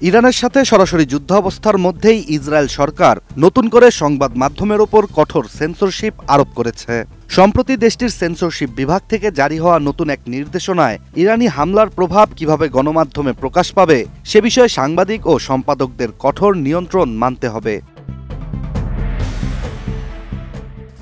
ইরানের সাথে সরাসরি যুদ্ধাবস্থার মধ্যেই ইসরায়েল সরকার নতুন করে সংবাদ মাধ্যমের ওপর কঠোর সেন্সরশিপ আরোপ করেছে। সম্প্রতি দেশটির সেন্সরশিপ বিভাগ থেকে জারি হওয়া নতুন এক নির্দেশনায় ইরানি হামলার প্রভাব কিভাবে গণমাধ্যমে প্রকাশ পাবে সে বিষয়ে সাংবাদিক ও সম্পাদকদের কঠোর নিয়ন্ত্রণ মানতে হবে।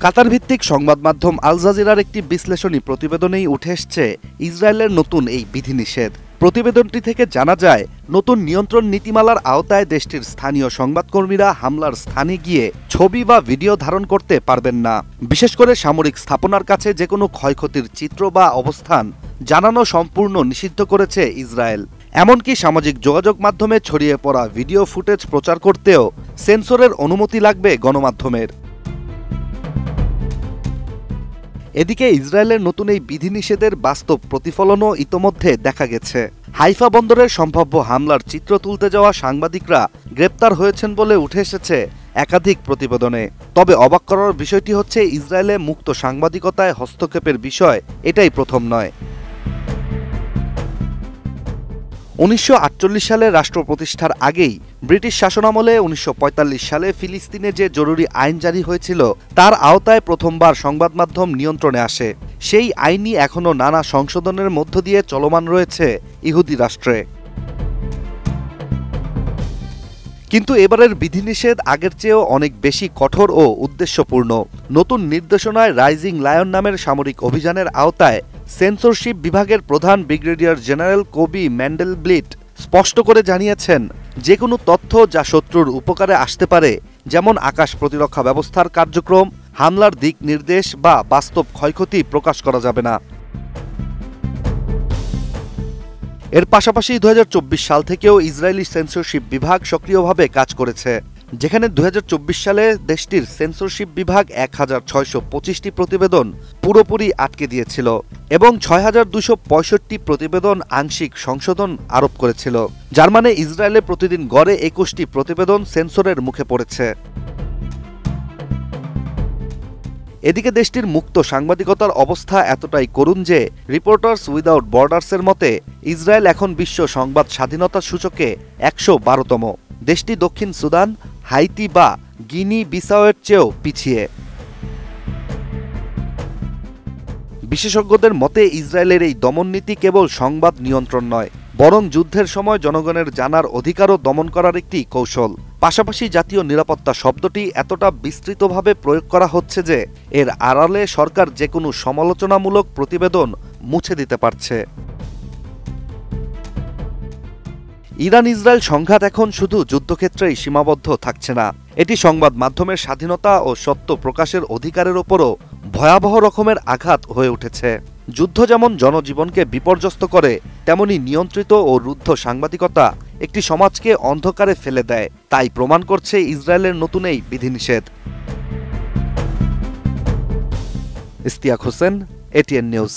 কাতার ভিত্তিক সংবাদ মাধ্যম আল জাজিরার একটি বিশ্লেষণী প্রতিবেদনেই উঠে এসছে ইসরায়েলের নতুন এই বিধিনিষেধ। প্রতিবেদনটি থেকে জানা যায়, নতুন নিয়ন্ত্রণ নীতিমালার আওতায় দেশটির স্থানীয় সংবাদকর্মীরা হামলার স্থানে গিয়ে ছবি বা ভিডিও ধারণ করতে পারবেন না। বিশেষ করে সামরিক স্থাপনার কাছে যে কোনো ক্ষয়ক্ষতির চিত্র বা অবস্থান জানানো সম্পূর্ণ নিষিদ্ধ করেছে ইসরায়েল। এমনকি সামাজিক যোগাযোগ মাধ্যমে ছড়িয়ে পড়া ভিডিও ফুটেজ প্রচার করতেও সেন্সরের অনুমতি লাগবে গণমাধ্যমের। এদিকে ইসরায়েলের নতুন এই বিধিনিষেধের বাস্তব প্রতিফলনও ইতোমধ্যে দেখা গেছে। হাইফা বন্দরের সম্ভাব্য হামলার চিত্র তুলতে যাওয়া সাংবাদিকরা গ্রেপ্তার হয়েছেন বলে উঠে এসেছে একাধিক প্রতিবেদনে। তবে অবাক করার বিষয়টি হচ্ছে, ইসরায়েলে মুক্ত সাংবাদিকতায় হস্তক্ষেপের বিষয় এটাই প্রথম নয়। 1948 সালে রাষ্ট্র প্রতিষ্ঠার আগেই ব্রিটিশ শাসনামলে 1945 সালে ফিলিস্তিনে যে জরুরি আইন জারি হয়েছিল তার আওতায় প্রথমবার সংবাদ মাধ্যম নিয়ন্ত্রণে আসে। সেই আইনই এখনও নানা সংশোধনের মধ্য দিয়ে চলমান রয়েছে ইহুদি রাষ্ট্রে। কিন্তু এবারের বিধিনিষেধ আগের চেয়েও অনেক বেশি কঠোর ও উদ্দেশ্যপূর্ণ। নতুন নির্দেশনায় রাইজিং লায়ন নামের সামরিক অভিযানের আওতায় সেন্সরশিপ বিভাগের প্রধান ব্রিগেডিয়ার জেনারেল কোবি ম্যান্ডেলব্লিট স্পষ্ট করে জানিয়েছেন, যে কোনো তথ্য যা শত্রুর উপকারে আসতে পারে, যেমন আকাশ প্রতিরক্ষা ব্যবস্থার কার্যক্রম, হামলার দিক নির্দেশ বা বাস্তব ক্ষয়ক্ষতি প্রকাশ করা যাবে না। এর পাশাপাশি 2024 সাল থেকেও ইসরায়েলি সেন্সরশিপ বিভাগ সক্রিয়ভাবে কাজ করেছে, যেখানে 2024 সালে দেশটির সেন্সরশিপ বিভাগ 1625টি প্রতিবেদন পুরোপুরি আটকে দিয়েছিল এবং 6265 প্রতিবেদন আংশিক সংশোধন আরোপ করেছিল, যার মানে ইসরায়েলে প্রতিদিন গড়ে 21টি প্রতিবেদন সেন্সরের মুখে পড়েছে। এদিকে দেশটির মুক্ত সাংবাদিকতার অবস্থা এতটাই করুণ যে রিপোর্টার্স উইদাউট বর্ডার্সের মতে ইসরায়েল এখন বিশ্ব সংবাদ স্বাধীনতা সূচকে 112তম। দেশটি দক্ষিণ সুদান, হাইতি বা গিনি বিসাওয়ের চেয়েও পিছিয়ে। বিশেষজ্ঞদের মতে ইসরায়েলের এই দমননীতি কেবল সংবাদ নিয়ন্ত্রণ নয়, বরং যুদ্ধের সময় জনগণের জানার অধিকারও দমন করার একটি কৌশল। পাশাপাশি জাতীয় নিরাপত্তা শব্দটি এতটা বিস্তৃতভাবে প্রয়োগ করা হচ্ছে যে এর আড়ালে সরকার যে কোনো সমালোচনামূলক প্রতিবেদন মুছে দিতে পারছে। ইরান ইসরায়েল সংঘাত এখন শুধু যুদ্ধক্ষেত্রেই সীমাবদ্ধ থাকছে না, এটি সংবাদ মাধ্যমের স্বাধীনতা ও সত্য প্রকাশের অধিকারের ওপরও ভয়াবহ রকমের আঘাত হয়ে উঠেছে। যুদ্ধ যেমন জনজীবনকে বিপর্যস্ত করে, তেমনি নিয়ন্ত্রিত ও রুদ্ধ সাংবাদিকতা একটি সমাজকে অন্ধকারে ফেলে দেয়। তাই প্রমাণ করছে ইসরায়েলের নতুন এই বিধিনিষেধ। Ishtiaq Hossain, ATN news.